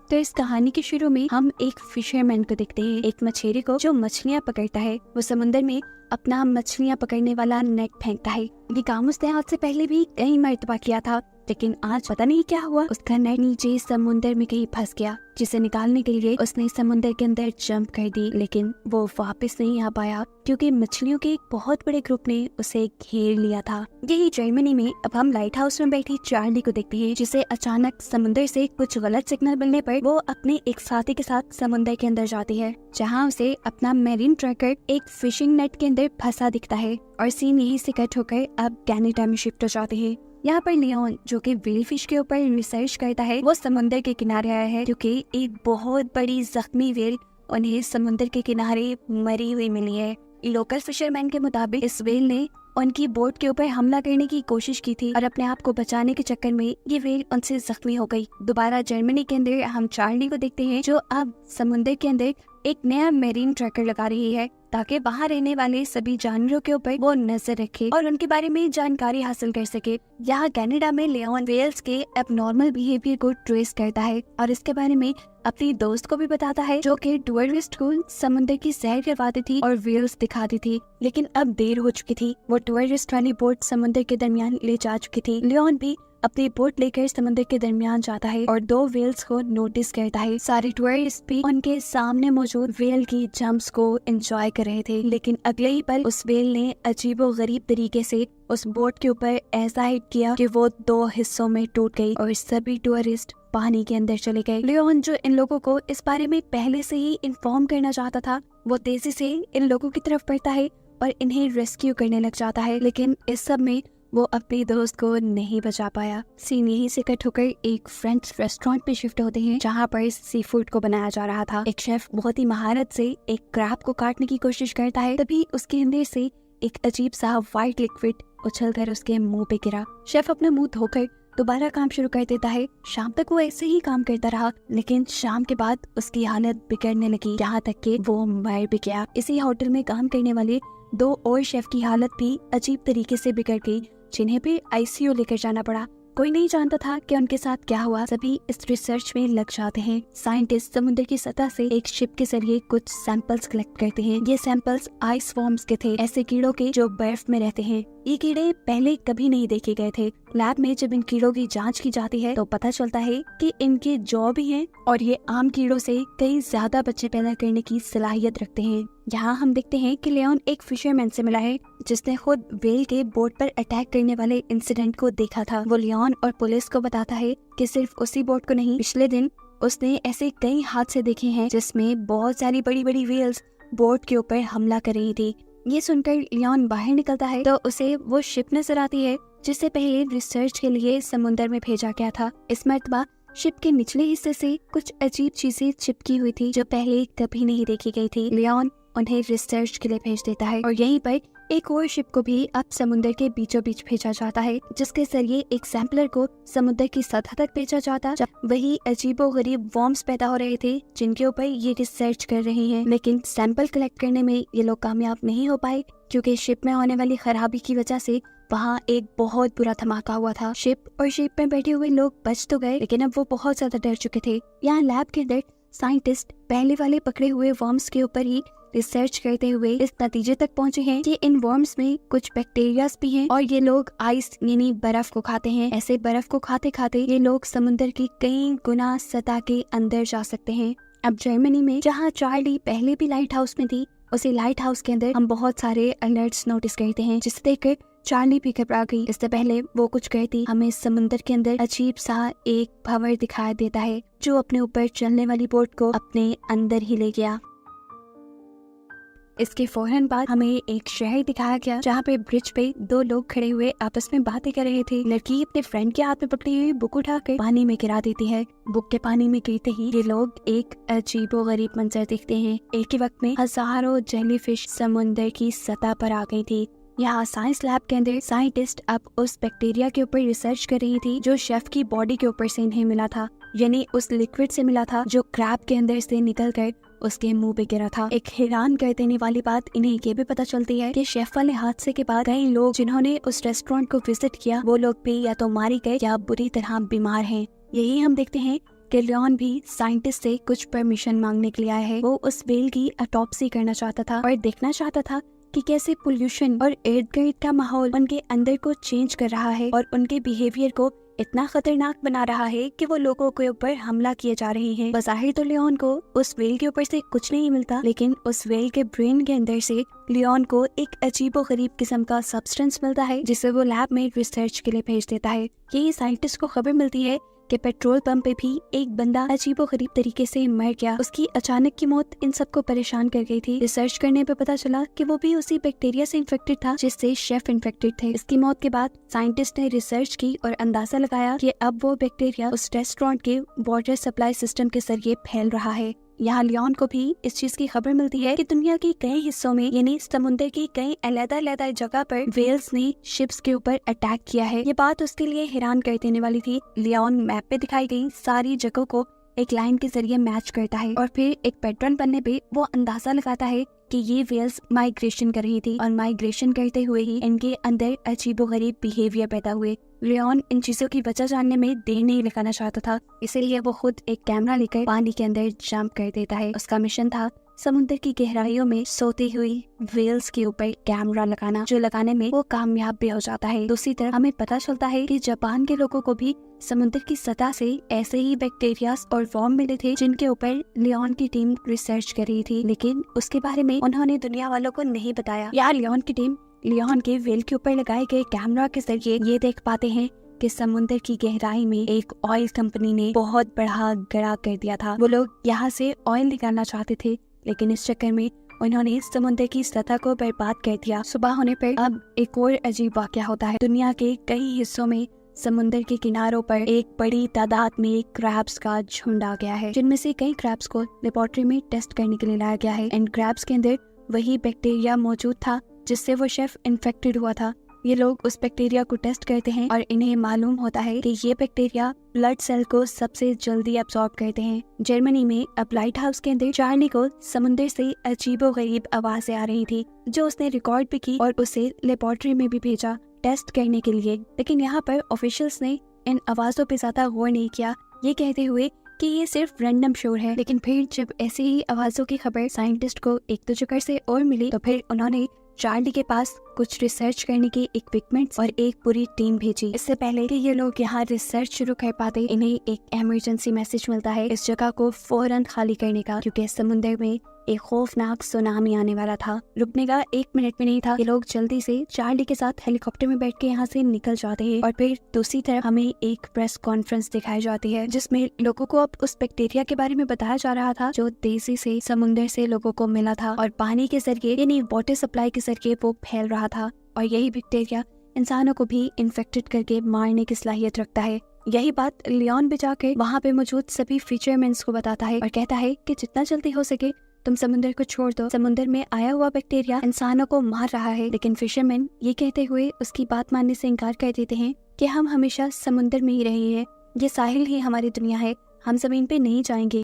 तो इस कहानी के शुरू में हम एक फिशरमैन को देखते हैं, एक मछेरे को जो मछलियाँ पकड़ता है। वो समुद्र में अपना मछलियाँ पकड़ने वाला नेट फेंकता है। ये काम उसने आज से पहले भी कई मर्तबा किया था, लेकिन आज पता नहीं क्या हुआ, उसका नेट नीचे समुद्र में कहीं फंस गया, जिसे निकालने के लिए उसने समुद्र के अंदर जंप कर दी, लेकिन वो वापस नहीं आ पाया क्योंकि मछलियों के एक बहुत बड़े ग्रुप ने उसे घेर लिया था। यही जर्मनी में अब हम लाइट हाउस में बैठी चार्ली को देखते हैं, जिसे अचानक समुद्र से कुछ गलत सिग्नल मिलने पर वो अपने एक साथी के साथ समुद्र के अंदर जाती है, जहाँ उसे अपना मैरीन ट्रैकर एक फिशिंग नेट के अंदर फंसा दिखता है। और सीन यही से कट होकर अब कनाडा में शिफ्ट हो जाते हैं। यहाँ पर लियोन, जो कि व्हेल फिश के ऊपर रिसर्च करता है, वो समुद्र के किनारे आया है क्योंकि एक बहुत बड़ी जख्मी व्हेल उन्हें समुद्र के किनारे मरी हुई मिली है। लोकल फिशरमैन के मुताबिक इस व्हेल ने उनकी बोट के ऊपर हमला करने की कोशिश की थी और अपने आप को बचाने के चक्कर में ये व्हेल उनसे जख्मी हो गई। दोबारा जर्मनी के अंदर हम चार्ली को देखते हैं, जो अब समुद्र के अंदर एक नया मैरीन ट्रैकर लगा रही है ताकि वहाँ रहने वाले सभी जानवरों के ऊपर वो नजर रखे और उनके बारे में जानकारी हासिल कर सके। यहाँ कनाडा में लियोन व्हेल्स के एबनॉर्मल बिहेवियर को ट्रेस करता है और इसके बारे में अपनी दोस्त को भी बताता है, जो कि टूरिस्ट को समुद्र की सैर करवाती थी और व्हेल्स दिखाती थी। लेकिन अब देर हो चुकी थी, वो टूरिस्ट वाली बोट समुद्र के दरमियान ले जा चुकी थी। लियोन भी अपनी बोट लेकर समुद्र के दरमियान जाता है और दो व्हेल्स को नोटिस करता है। सारे टूरिस्ट भी उनके सामने मौजूद व्हेल की जंप्स को एंजॉय कर रहे थे, लेकिन अगले ही पल उस व्हेल ने अजीबोगरीब तरीके से उस बोट के ऊपर ऐसा हिट किया कि वो दो हिस्सों में टूट गई और सभी टूरिस्ट पानी के अंदर चले गए। लियोन, जो इन लोगों को इस बारे में पहले से ही इन्फॉर्म करना चाहता था, वो तेजी से इन लोगों की तरफ बढ़ता है और इन्हें रेस्क्यू करने लग जाता है, लेकिन इस सब में वो अपने दोस्त को नहीं बचा पाया। सीन यहीं से कट होकर एक फ्रेंच रेस्टोरेंट पे शिफ्ट होते हैं, जहाँ पर सी फूड को बनाया जा रहा था। एक शेफ बहुत ही महारत से एक क्रैब को काटने की कोशिश करता है, तभी उसके अंदर से एक अजीब सा व्हाइट लिक्विड उछलकर उसके मुंह पे गिरा। शेफ अपना मुंह धोकर दोबारा काम शुरू कर देता है। शाम तक वो ऐसे ही काम करता रहा, लेकिन शाम के बाद उसकी हालत बिगड़ने लगी, यहाँ तक कि वो मर भी गया। इसी होटल में काम करने वाले दो और शेफ की हालत भी अजीब तरीके से बिगड़ गई, जिन्हें भी आईसीयू लेकर जाना पड़ा। कोई नहीं जानता था कि उनके साथ क्या हुआ। सभी इस रिसर्च में लग जाते हैं। साइंटिस्ट समुद्र की सतह से एक शिप के जरिए कुछ सैंपल्स कलेक्ट करते हैं। ये सैंपल्स आइस फॉर्म्स के थे, ऐसे कीड़ों के जो बर्फ में रहते हैं। ये कीड़े पहले कभी नहीं देखे गए थे। लैब में जब इन कीड़ों की जांच की जाती है तो पता चलता है कि इनके जॉ भी हैं और ये आम कीड़ों से कई ज्यादा बच्चे पैदा करने की सलाहियत रखते हैं। यहाँ हम देखते हैं कि लियोन एक फिशरमैन से मिला है, जिसने खुद व्हेल के बोट पर अटैक करने वाले इंसिडेंट को देखा था। वो लियोन और पुलिस को बताता है कि सिर्फ उसी बोट को नहीं, पिछले दिन उसने ऐसे कई हादसे देखे हैं जिसमें बहुत सारी बड़ी बड़ी व्हेल्स बोट के ऊपर हमला कर रही थी। ये सुनकर लियोन बाहर निकलता है तो उसे वो शिप नजर आती है जिसे पहले रिसर्च के लिए समुद्र में भेजा गया था। इस मर्तबा शिप के निचले हिस्से से कुछ अजीब चीजें चिपकी हुई थी जो पहले कभी नहीं देखी गई थी। लियोन उन्हें रिसर्च के लिए भेज देता है और यहीं पर एक और शिप को भी अब समुद्र के बीचों बीच भेजा जाता है, जिसके जरिए एक सैंपलर को समुद्र की सतह तक भेजा जाता, जब वही अजीबोगरीब वॉर्म्स पैदा हो रहे थे जिनके ऊपर ये रिसर्च कर रहे हैं। लेकिन सैंपल कलेक्ट करने में ये लोग कामयाब नहीं हो पाए क्योंकि शिप में होने वाली खराबी की वजह से वहाँ एक बहुत बुरा धमाका हुआ था। शिप और शिप में बैठे हुए लोग बच तो गए, लेकिन अब वो बहुत ज्यादा डर चुके थे। यहाँ लैब के अंदर साइंटिस्ट पहले वाले पकड़े हुए वर्म्स के ऊपर ही रिसर्च करते हुए इस नतीजे तक पहुंचे हैं कि इन वर्म्स में कुछ बैक्टीरियाज भी हैं और ये लोग आइस यानी बर्फ को खाते हैं। ऐसे बर्फ को खाते खाते ये लोग समुद्र की कई गुना सतह के अंदर जा सकते हैं। अब जर्मनी में जहाँ चार्ली पहले भी लाइट हाउस में थी, उसी लाइट हाउस के अंदर हम बहुत सारे अलर्ट्स नोटिस करते हैं, जिसे देखकर चार्ली भी घबरा गई। इससे पहले वो कुछ कहती, हमें समुद्र के अंदर अजीब सा एक भंवर दिखाई देता है जो अपने ऊपर चलने वाली बोट को अपने अंदर ही ले गया। इसके फौरन बाद हमें एक शहर दिखाया गया जहाँ पे ब्रिज पे दो लोग खड़े हुए आपस में बातें कर रहे थे। लड़की अपने फ्रेंड के हाथ में पकड़ी हुई बुक उठाकर पानी में गिरा देती है। बुक के पानी में गिरते ही ये लोग एक अजीबोगरीब मंजर देखते हैं। एक ही वक्त में हजारों जेलीफिश समुद्र की सतह पर आ गई थी। यहाँ साइंस लैब के अंदर साइंटिस्ट अब उस बैक्टीरिया के ऊपर रिसर्च कर रही थी जो शेफ की बॉडी के ऊपर से इन्हें मिला था, यानी उस लिक्विड से मिला था जो क्रैब के अंदर से निकलकर उसके मुंह पे गिरा था। एक हैरान कर देने वाली बात इन्हें ये भी पता चलती है कि शेफ वाले हादसे के बाद कई लोग जिन्होंने उस रेस्टोरेंट को विजिट किया वो लोग भी या तो मारे गए या बुरी तरह बीमार हैं। यही हम देखते हैं कि लियोन भी साइंटिस्ट से कुछ परमिशन मांगने के लिए आया है। वो उस व्हेल की ऑटोप्सी करना चाहता था और देखना चाहता था कि कैसे पोल्यूशन और इर्द गिर्द का माहौल उनके अंदर को चेंज कर रहा है और उनके बिहेवियर को इतना खतरनाक बना रहा है कि वो लोगों के ऊपर हमला किए जा रहे हैं। बज़ाहिर तो लियोन को उस व्हेल के ऊपर से कुछ नहीं मिलता, लेकिन उस व्हेल के ब्रेन के अंदर से लियोन को एक अजीबोगरीब किस्म का सब्सटेंस मिलता है, जिसे वो लैब में रिसर्च के लिए भेज देता है। यही साइंटिस्ट को खबर मिलती है कि पेट्रोल पंप पे भी एक बंदा अजीबोगरीब तरीके से मर गया। उसकी अचानक की मौत इन सबको परेशान कर गई थी। रिसर्च करने पे पता चला कि वो भी उसी बैक्टीरिया से इन्फेक्टेड था जिससे शेफ इन्फेक्टेड थे। इसकी मौत के बाद साइंटिस्ट ने रिसर्च की और अंदाजा लगाया कि अब वो बैक्टीरिया उस रेस्टोरेंट के वाटर सप्लाई सिस्टम के जरिए फैल रहा है। यहाँ लियोन को भी इस चीज की खबर मिलती है कि दुनिया के कई हिस्सों में यानी समुद्र की कई अलग-अलग जगह पर व्हेल्स ने शिप्स के ऊपर अटैक किया है। ये बात उसके लिए हैरान कर देने वाली थी। लियोन मैप पे दिखाई गई सारी जगहों को एक लाइन के जरिए मैच करता है और फिर एक पैटर्न बनने पे वो अंदाजा लगाता है कि ये व्हेल्स माइग्रेशन कर रही थी और माइग्रेशन करते हुए ही इनके अंदर अजीबोगरीब बिहेवियर पैदा हुए। लियोन इन चीजों की वजह जानने में देर नहीं लगाना चाहता था, इसीलिए वो खुद एक कैमरा लेकर पानी के अंदर जंप कर देता है। उसका मिशन था समुद्र की गहराइयों में सोती हुई व्हेल्स के ऊपर कैमरा लगाना, जो लगाने में वो कामयाब भी हो जाता है। दूसरी तरफ हमें पता चलता है कि जापान के लोगों को भी समुद्र की सतह से ऐसे ही बैक्टीरिया और वर्म मिले थे जिनके ऊपर लियोन की टीम रिसर्च कर रही थी, लेकिन उसके बारे में उन्होंने दुनिया वालों को नहीं बताया। यार लियोन की टीम लियोन के व्हेल के ऊपर लगाए गए कैमरा के जरिए ये देख पाते हैं कि समुद्र की गहराई में एक ऑयल कंपनी ने बहुत बड़ा गड्ढा कर दिया था। वो लोग यहाँ से ऑयल निकालना चाहते थे, लेकिन इस चक्कर में उन्होंने समुद्र की सतह को बर्बाद कर दिया। सुबह होने पर अब एक और अजीब वाकया होता है। दुनिया के कई हिस्सों में समुद्र के किनारों पर एक बड़ी तादाद में क्रैब्स का झुंड आ गया है, जिनमें से कई क्रैब्स को लेबोरेटरी में टेस्ट करने के लिए लाया गया है। इन क्रैब्स के अंदर वही बैक्टीरिया मौजूद था जिससे वो शेफ इन्फेक्टेड हुआ था। ये लोग उस बैक्टीरिया को टेस्ट करते हैं और इन्हें मालूम होता है कि ये बैक्टीरिया ब्लड सेल को सबसे जल्दी एब्सॉर्ब करते हैं। जर्मनी में अब लाइट हाउस के अंदर चार्ली को समुद्र से अजीबोगरीब आवाजें आ रही थी, जो उसने रिकॉर्ड भी की और उसे लेबोरेटरी में भी भेजा टेस्ट करने के लिए। लेकिन यहाँ पर ऑफिशियल्स ने इन आवाजों पे ज्यादा गौर नहीं किया, ये कहते हुए कि ये सिर्फ रैंडम शोर है। लेकिन फिर जब ऐसे ही आवाजों की खबर साइंटिस्ट को एक दो जगह से और मिली, तो फिर उन्होंने चार्ली के पास कुछ रिसर्च करने की इक्विपमेंट्स और एक पूरी टीम भेजी। इससे पहले कि ये लोग यहाँ रिसर्च शुरू कर पाते, इन्हें एक इमरजेंसी मैसेज मिलता है इस जगह को फौरन खाली करने का, क्योंकि समुद्र में एक खौफनाक सुनामी आने वाला था। रुकने का 1 मिनट भी नहीं था। ये लोग जल्दी से चार्ली के साथ हेलीकॉप्टर में बैठ के यहाँ से निकल जाते हैं और फिर दूसरी तरफ हमें एक प्रेस कॉन्फ्रेंस दिखाई जाती है, जिसमें लोगों को अब उस बैक्टीरिया के बारे में बताया जा रहा था जो तेजी से समुद्र से लोगों को मिला था और पानी के जरिए यानी वाटर सप्लाई के जरिए वो फैल रहा था। और यही बैक्टीरिया इंसानों को भी इन्फेक्टेड करके मारने की सलाहियत रखता है। यही बात लियोन भी जाकर वहाँ पे मौजूद सभी फिशरमैन्स को बताता है और कहता है कि जितना जल्दी हो सके तुम समुद्र को छोड़ दो। समुद्र में आया हुआ बैक्टीरिया इंसानों को मार रहा है। लेकिन फिशरमैन ये कहते हुए उसकी बात मानने से इनकार कर देते हैं कि हम हमेशा समुद्र में ही रहे हैं, ये साहिल ही हमारी दुनिया है, हम जमीन पे नहीं जाएंगे।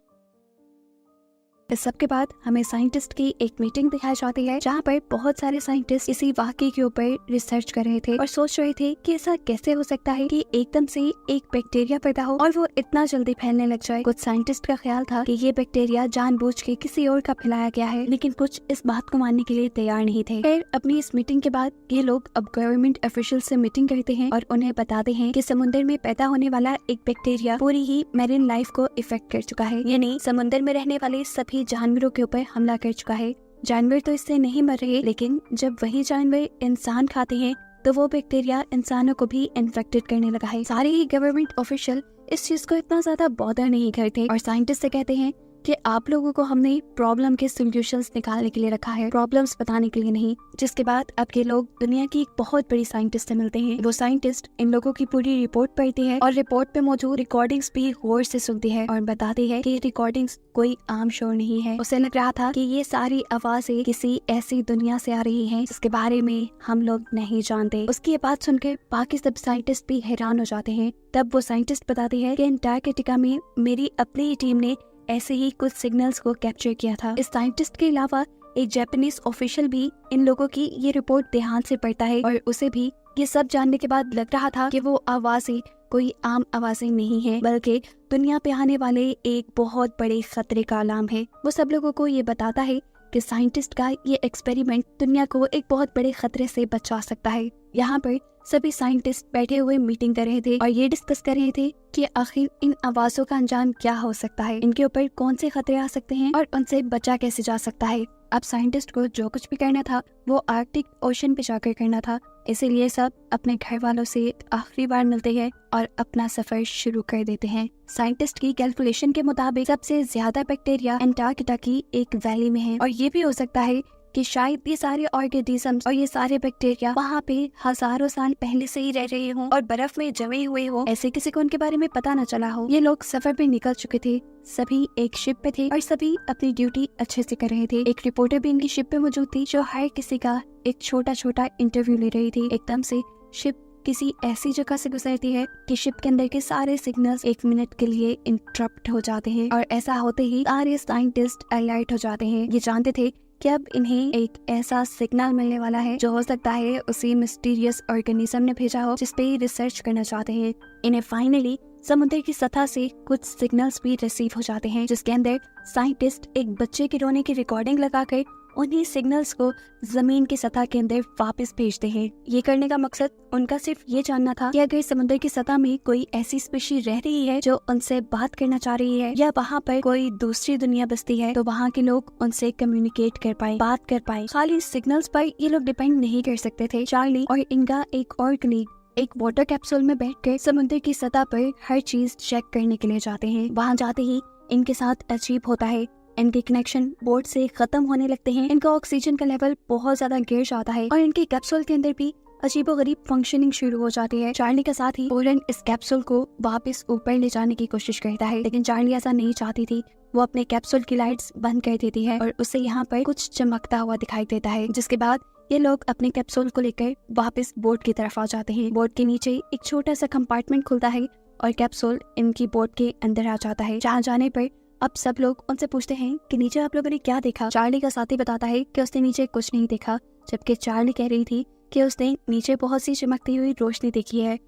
इस सब के बाद हमें साइंटिस्ट की एक मीटिंग दिखाई जाती है, जहाँ पर बहुत सारे साइंटिस्ट इसी वाकये के ऊपर रिसर्च कर रहे थे और सोच रहे थे कि ऐसा कैसे हो सकता है कि एकदम से एक बैक्टीरिया पैदा हो और वो इतना जल्दी फैलने लग जाए। कुछ साइंटिस्ट का ख्याल था कि ये बैक्टीरिया जानबूझ के किसी और का फैलाया गया है, लेकिन कुछ इस बात को मानने के लिए तैयार नहीं थे। फिर अपनी इस मीटिंग के बाद ये लोग अब गवर्नमेंट ऑफिशियल से मीटिंग करते हैं और उन्हें बताते हैं कि समुद्र में पैदा होने वाला एक बैक्टीरिया पूरी ही मैरीन लाइफ को इफेक्ट कर चुका है, यानी समुद्र में रहने वाले सभी जानवरों के ऊपर हमला कर चुका है। जानवर तो इससे नहीं मर रहे, लेकिन जब वही जानवर इंसान खाते हैं तो वो बैक्टीरिया इंसानों को भी इन्फेक्टेड करने लगा है। सारे ही गवर्नमेंट ऑफिशियल इस चीज को इतना ज्यादा बॉदर नहीं करते और साइंटिस्ट से कहते हैं कि आप लोगों को हमने प्रॉब्लम के सॉल्यूशंस निकालने के लिए रखा है, प्रॉब्लम्स बताने के लिए नहीं। जिसके बाद अब ये लोग दुनिया की एक बहुत बड़ी साइंटिस्ट से मिलते हैं। वो साइंटिस्ट इन लोगों की पूरी रिपोर्ट पढ़ती है और रिपोर्ट पे मौजूद रिकॉर्डिंग्स भी गौर से सुनती है और बताती है कि रिकॉर्डिंग्स कोई आम शोर नहीं है। उसे लग रहा था कि ये सारी आवाजें किसी ऐसी दुनिया से आ रही हैं जिसके बारे में हम लोग नहीं जानते। उसकी ये बात सुनकर बाकी सब साइंटिस्ट भी हैरान हो जाते हैं। तब वो साइंटिस्ट बताती है कि अंटार्कटिका में मेरी अपनी ही टीम ने ऐसे ही कुछ सिग्नल्स को कैप्चर किया था। इस साइंटिस्ट के अलावा एक जापानीज ऑफिशियल भी इन लोगों की ये रिपोर्ट ध्यान से पढ़ता है और उसे भी ये सब जानने के बाद लग रहा था कि वो आवाजें कोई आम आवाजें नहीं है, बल्कि दुनिया पे आने वाले एक बहुत बड़े खतरे का अलार्म है। वो सब लोगों को ये बताता है कि साइंटिस्ट का ये एक्सपेरिमेंट दुनिया को एक बहुत बड़े खतरे से बचा सकता है। यहाँ पर सभी साइंटिस्ट बैठे हुए मीटिंग कर रहे थे और ये डिस्कस कर रहे थे कि आखिर इन आवाजों का अंजाम क्या हो सकता है, इनके ऊपर कौन से खतरे आ सकते हैं और उनसे बचा कैसे जा सकता है। अब साइंटिस्ट को जो कुछ भी करना था वो आर्कटिक ओशन पे जाकर करना था, इसीलिए सब अपने घर वालों से आखिरी बार मिलते हैं और अपना सफर शुरू कर देते हैं। साइंटिस्ट की कैलकुलेशन के मुताबिक सबसे ज्यादा बैक्टीरिया अंटार्कटिका की एक वैली में है और ये भी हो सकता है कि शायद ये सारे ऑर्गेनिजम्स और ये सारे बैक्टीरिया वहाँ पे हजारों साल पहले से ही रह रहे हों और बर्फ में जमे हुए हों, ऐसे किसी को उनके बारे में पता न चला हो। ये लोग सफर पे निकल चुके थे, सभी एक शिप पे थे और सभी अपनी ड्यूटी अच्छे से कर रहे थे। एक रिपोर्टर भी इनकी शिप पे मौजूद थी जो हर किसी का एक छोटा छोटा इंटरव्यू ले रही थी। एकदम से शिप किसी ऐसी जगह से गुजरती है कि शिप के अंदर के सारे सिग्नल्स 1 मिनट के लिए इंटरप्ट हो जाते हैं और ऐसा होते ही सारे साइंटिस्ट अलर्ट हो जाते हैं। ये जानते थे कि अब इन्हें एक ऐसा सिग्नल मिलने वाला है जो हो सकता है उसी मिस्टीरियस ऑर्गेनिज्म ने भेजा हो जिस पे रिसर्च करना चाहते हैं। इन्हें फाइनली समुद्र की सतह से कुछ सिग्नल्स भी रिसीव हो जाते हैं जिसके अंदर साइंटिस्ट एक बच्चे के रोने की रिकॉर्डिंग लगाकर उन्हीं सिग्नल्स को जमीन की सतह के अंदर वापस भेजते हैं। ये करने का मकसद उनका सिर्फ ये जानना था कि अगर समुद्र की सतह में कोई ऐसी स्पीशी रह रही है जो उनसे बात करना चाह रही है या वहाँ पर कोई दूसरी दुनिया बसती है तो वहाँ के लोग उनसे कम्युनिकेट कर पाए, बात कर पाए। खाली सिग्नल्स पर ये लोग डिपेंड नहीं कर सकते थे। चार्ली और इनका एक और कलीग एक वाटर कैप्सूल में बैठकर समुद्र की सतह पर हर चीज चेक करने के लिए जाते हैं। वहाँ जाते ही इनके साथ अजीब होता है, इनके कनेक्शन बोर्ड से खत्म होने लगते हैं, इनका ऑक्सीजन का लेवल बहुत ज्यादा गिर जाता है और इनके कैप्सूल के अंदर भी अजीबोगरीब फंक्शनिंग शुरू हो जाती है। चार्ली का साथ ही पोलन इस कैप्सूल को वापस ऊपर ले जाने की कोशिश करता है, लेकिन चार्ली ऐसा नहीं चाहती थी। वो अपने कैप्सूल की लाइट्स बंद कर देती है और उसे यहाँ पर कुछ चमकता हुआ दिखाई देता है, जिसके बाद ये लोग अपने कैप्सूल को लेकर वापस बोर्ड की तरफ आ जाते हैं। बोर्ड के नीचे एक छोटा सा कंपार्टमेंट खुलता है और कैप्सूल इनकी बोर्ड के अंदर आ जाता है। जहाँ जाने पर अब सब लोग उनसे पूछते हैं कि नीचे आप लोगों ने क्या देखा। चार्ली का साथी बताता है कि उसने नीचे कुछ नहीं देखा, जबकि चार्ली कह रही थी कि उसने नीचे बहुत सी चमकती हुई रोशनी देखी है।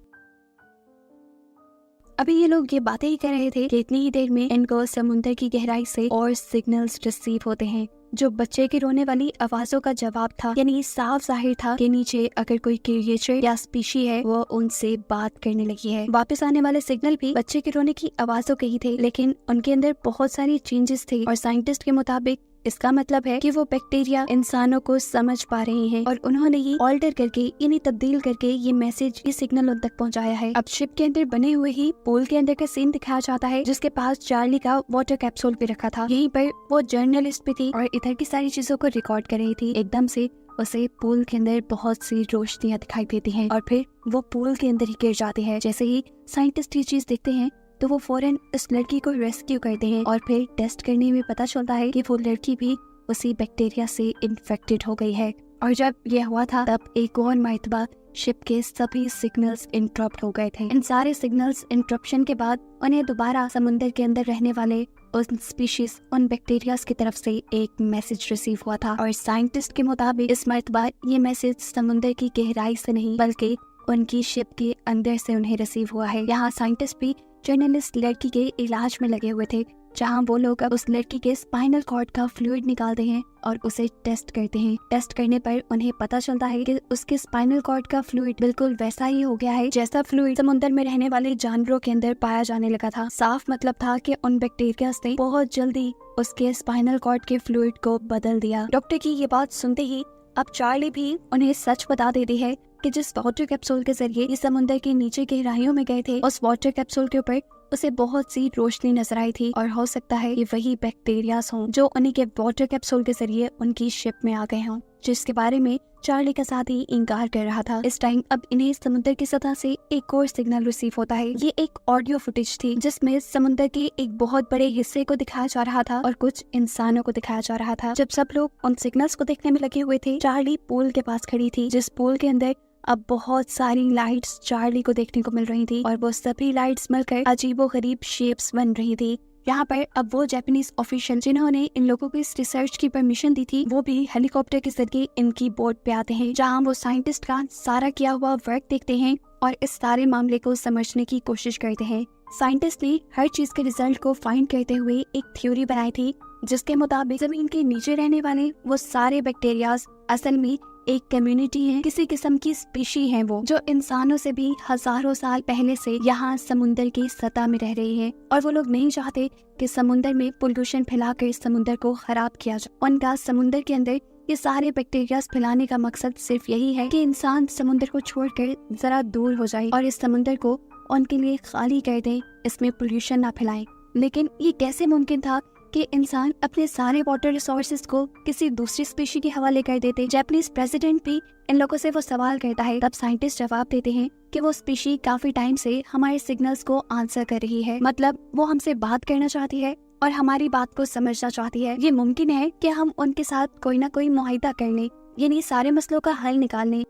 अभी ये लोग ये बातें ही कर रहे थे कि इतनी ही देर में इनको समुद्र की गहराई से और सिग्नल्स रिसीव होते हैं जो बच्चे की रोने वाली आवाजों का जवाब था। यानी साफ जाहिर था कि नीचे अगर कोई क्रिएचर या स्पीशी है वो उनसे बात करने लगी है। वापस आने वाले सिग्नल भी बच्चे के रोने की आवाजों के ही थे, लेकिन उनके अंदर बहुत सारी चेंजेस थे और साइंटिस्ट के मुताबिक इसका मतलब है कि वो बैक्टीरिया इंसानों को समझ पा रहे हैं और उन्होंने ही ऑल्टर करके यानी तब्दील करके ये मैसेज, ये सिग्नल उन तक पहुंचाया है। अब शिप के अंदर बने हुए ही पूल के अंदर का सीन दिखाया जाता है जिसके पास चार्ली का वाटर कैप्सूल भी रखा था। यहीं पर वो जर्नलिस्ट भी थी और इधर की सारी चीजों को रिकॉर्ड कर रही थी। एकदम से उसे पूल के अंदर बहुत सी रोशनियां दिखाई देती हैं और फिर वो पूल के अंदर ही गिर जाती है। जैसे ही साइंटिस्ट ये चीज देखते हैं तो वो फौरन इस लड़की को रेस्क्यू करते हैं और फिर टेस्ट करने में पता चलता है कि वो लड़की भी उसी बैक्टीरिया से इन्फेक्टेड हो गई है। और जब ये हुआ था तब एक और मर्तबा शिप के सभी सिग्नल्स इंटरप्ट हो गए थे। इन सारे सिग्नल्स इंटरप्शन के बाद उन्हें दोबारा समुद्र के अंदर रहने वाले उन स्पीशीज, उन बैक्टीरियाज की तरफ से एक मैसेज रिसीव हुआ था और साइंटिस्ट के मुताबिक इस मर्तबा ये मैसेज समुद्र की गहराई से नहीं बल्कि उनकी शिप के अंदर से उन्हें रिसीव हुआ है। यहाँ साइंटिस्ट भी जर्नलिस्ट लड़की के इलाज में लगे हुए थे, जहाँ वो लोग अब उस लड़की के स्पाइनल कॉर्ड का फ्लूइड निकालते हैं और उसे टेस्ट करते हैं। टेस्ट करने पर उन्हें पता चलता है कि उसके स्पाइनल कॉर्ड का फ्लूइड बिल्कुल वैसा ही हो गया है जैसा फ्लूइड समुद्र में रहने वाले जानवरों के अंदर पाया जाने लगा था। साफ मतलब था कि उन बैक्टीरिया ने बहुत जल्दी उसके स्पाइनल कॉर्ड के फ्लूइड को बदल दिया। डॉक्टर की ये बात सुनते ही अब चार्ली भी उन्हें सच बता देती है कि जिस वाटर कैप्सूल के जरिए इस समुद्र के नीचे गहराइयों में गए थे उस वाटर कैप्सूल के ऊपर उसे बहुत सी रोशनी नजर आई थी और हो सकता है ये वही बैक्टीरियाज हों जो उन्हीं के वाटर कैप्सूल के जरिए उनकी शिप में आ गए हों, जिसके बारे में चार्ली का साथ ही इंकार कर रहा था। इस टाइम अब इन्हें समुद्र की सतह से एक और सिग्नल रिसीव होता है। ये एक ऑडियो फुटेज थी जिसमें समुद्र के एक बहुत बड़े हिस्से को दिखाया जा रहा था और कुछ इंसानों को दिखाया जा रहा था। जब सब लोग उन सिग्नल्स को देखने में लगे हुए थे, चार्ली पूल के पास खड़ी थी, जिस पूल के अंदर अब बहुत सारी लाइट्स चार्ली को देखने को मिल रही थी और वो सभी लाइट्स मिलकर अजीबो गरीब शेप्स बन रही थी। यहाँ पर अब वो जापानीज ऑफिशियल जिन्होंने इन लोगों को इस रिसर्च की परमिशन दी थी वो भी हेलीकॉप्टर के जरिए इनकी बोट पे आते हैं, जहाँ वो साइंटिस्ट का सारा किया हुआ वर्क देखते हैं और इस सारे मामले को समझने की कोशिश करते हैं। साइंटिस्ट ने हर चीज के रिजल्ट को फाइंड करते हुए एक थ्योरी बनाई थी, जिसके मुताबिक जमीन के नीचे रहने वाले वो सारे बैक्टीरियाज असल में एक कम्युनिटी है, किसी किस्म की स्पीशी है वो, जो इंसानों से भी हजारों साल पहले से यहाँ समुंदर की सतह में रह रही है। और वो लोग नहीं चाहते कि समुंदर में पोल्यूशन फैलाकर समुंदर को खराब किया जाए। उनका समुंदर के अंदर ये सारे बैक्टीरियाज फैलाने का मकसद सिर्फ यही है कि इंसान समुंदर को छोड़कर जरा दूर हो जाए और इस समुंदर को उनके लिए खाली कर दें, इसमें पोल्यूशन ना फैलाएं। लेकिन ये कैसे मुमकिन था कि इंसान अपने सारे वाटर रिसोर्सेज को किसी दूसरी स्पीशी के हवाले कर देते। जापानीज प्रेसिडेंट भी इन लोगों से वो सवाल करता है, तब साइंटिस्ट जवाब देते हैं कि वो स्पीशी काफी टाइम से हमारे सिग्नल्स को आंसर कर रही है, मतलब वो हमसे बात करना चाहती है और हमारी बात को समझना चाहती है। ये मुमकिन है कि हम उनके साथ कोई ना कोई मुआहिदा कर लें, यानी सारे मसलों का हल निकाल लें।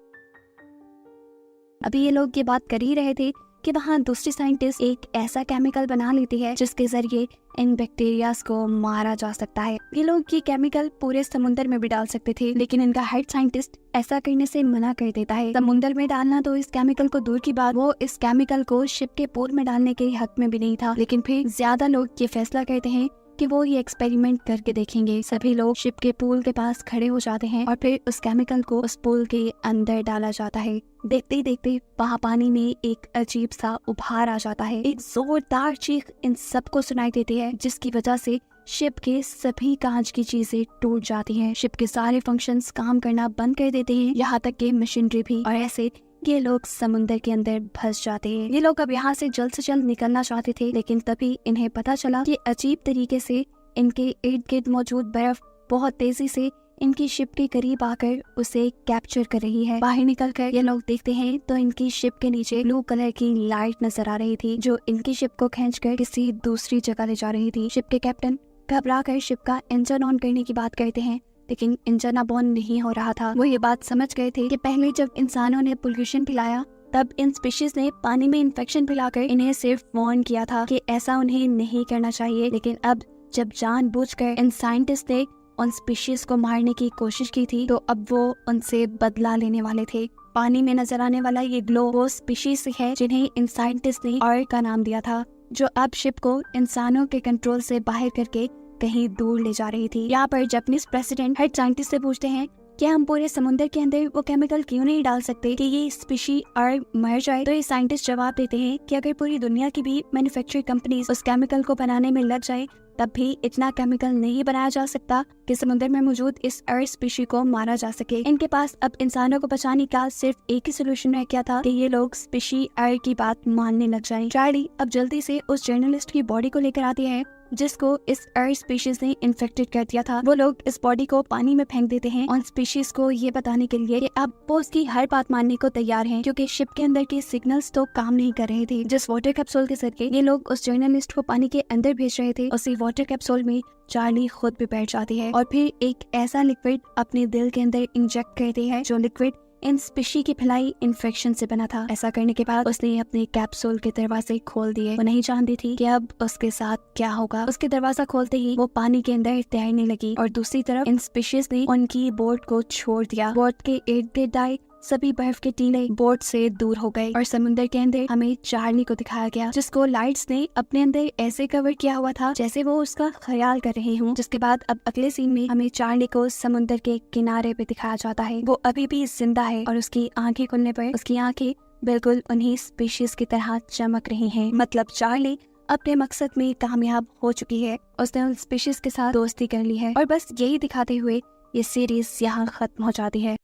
अभी ये लोग ये बात कर ही रहे थे कि वहाँ दूसरी साइंटिस्ट एक ऐसा केमिकल बना लेती है जिसके जरिए इन बैक्टीरियाज को मारा जा सकता है। ये लोग ये केमिकल पूरे समुंदर में भी डाल सकते थे, लेकिन इनका हेड साइंटिस्ट ऐसा करने से मना कर देता है। समुंदर में डालना तो इस केमिकल को दूर की बात, वो इस केमिकल को शिप के पूल में डालने के हक में भी नहीं था। लेकिन फिर ज्यादा लोग ये फैसला करते हैं कि वो ये एक्सपेरिमेंट करके देखेंगे। सभी लोग शिप के पूल के पास खड़े हो जाते हैं और फिर उस केमिकल को उस पूल के अंदर डाला जाता है। देखते ही देखते वहाँ पानी में एक अजीब सा उभार आ जाता है। एक जोरदार चीख इन सबको सुनाई देती है, जिसकी वजह से शिप के सभी कांच की चीजें टूट जाती हैं। शिप के सारे फंक्शंस काम करना बंद कर देते हैं, यहाँ तक कि मशीनरी भी। और ऐसे ये लोग समुंदर के अंदर फंस जाते हैं। ये लोग अब यहाँ से जल्द निकलना चाहते थे, लेकिन तभी इन्हें पता चला कि अजीब तरीके से इनके इर्द गिर्द मौजूद बर्फ बहुत तेजी से इनकी शिप के करीब आकर उसे कैप्चर कर रही है। बाहर निकलकर ये लोग देखते हैं तो इनकी शिप के नीचे ब्लू कलर की लाइट नजर आ रही थी, जो इनकी शिप को खींचकर किसी दूसरी जगह ले जा रही थी। शिप के कैप्टन घबरा कर शिप का इंजन ऑन करने की बात करते हैं, लेकिन इंजन अब ऑन नहीं हो रहा था। वो ये बात समझ गए थे कि पहले जब इंसानों ने पोल्यूशन फैलाया तब इन स्पीशीज ने पानी में इन्फेक्शन फैलाकर इन्हें सिर्फ वार्न किया था कि ऐसा उन्हें नहीं करना चाहिए। लेकिन अब जब जानबूझकर इन साइंटिस्ट ने उन स्पीशीज को मारने की कोशिश की थी, तो अब वो उनसे बदला लेने वाले थे। पानी में नजर आने वाला ये ग्लो वो स्पीशीज है जिन्हें इन साइंटिस्ट ने ऑयल का नाम दिया था, जो अब शिप को इंसानों के कंट्रोल से बाहर करके कहीं दूर ले जा रही थी। यहाँ पर जापानीज प्रेसिडेंट हेड साइंटिस्ट से पूछते हैं कि हम पूरे समुद्र के अंदर वो केमिकल क्यों नहीं डाल सकते कि ये स्पीशी और मर जाए। तो ये साइंटिस्ट जवाब देते हैं कि अगर पूरी दुनिया की भी मैन्युफैक्चरिंग कंपनीज उस केमिकल को बनाने में लग जाए, तब भी इतना केमिकल नहीं बनाया जा सकता कि समुद्र में मौजूद इस अर्थ स्पीशी को मारा जा सके। इनके पास अब इंसानों को बचाने का सिर्फ एक ही सोल्यूशन रह गया था कि ये लोग स्पीशी अर्थ की बात मानने लग जाएं। चार्ली अब जल्दी से उस जर्नलिस्ट की बॉडी को लेकर आती है जिसको इस अर्थ स्पीशीज ने इन्फेक्टेड कर दिया था। वो लोग इस बॉडी को पानी में फेंक देते हैं उन स्पीशीज को ये बताने के लिए कि अब वो उसकी हर बात मानने को तैयार हैं, क्योंकि शिप के अंदर के सिग्नल्स तो काम नहीं कर रहे थे। जिस वाटर कैप्सूल के जरिए ये लोग उस जर्नलिस्ट को पानी के अंदर भेज रहे थे, उसी वाटर कैप्सूल में चार्ली खुद भी बैठ जाती है और फिर एक ऐसा लिक्विड अपने दिल के अंदर इंजेक्ट करती है जो लिक्विड इन स्पीशी की फैलाई इन्फेक्शन से बना था। ऐसा करने के बाद उसने अपने कैप्सूल के दरवाजे खोल दिए। वो नहीं जानती थी कि अब उसके साथ क्या होगा। उसके दरवाजा खोलते ही वो पानी के अंदर तैरने लगी और दूसरी तरफ इन स्पीशीज ने उनकी बोट को छोड़ दिया। बोट के इर्द गिर्द आए सभी बर्फ के टीले बोट से दूर हो गए और समुद्र के अंदर हमें चार्ली को दिखाया गया, जिसको लाइट्स ने अपने अंदर ऐसे कवर किया हुआ था जैसे वो उसका ख्याल कर रहे हों। जिसके बाद अब अगले सीन में हमें चार्ली को समुद्र के किनारे पे दिखाया जाता है। वो अभी भी जिंदा है और उसकी आंखें खुलने पर उसकी आंखें बिल्कुल उन्हीं स्पीशीज की तरह चमक रही हैं। मतलब चार्ली अपने मकसद में कामयाब हो चुकी है, उसने उन स्पीशीज के साथ दोस्ती कर ली है। और बस यही दिखाते हुए ये सीरीज यहाँ खत्म हो जाती है।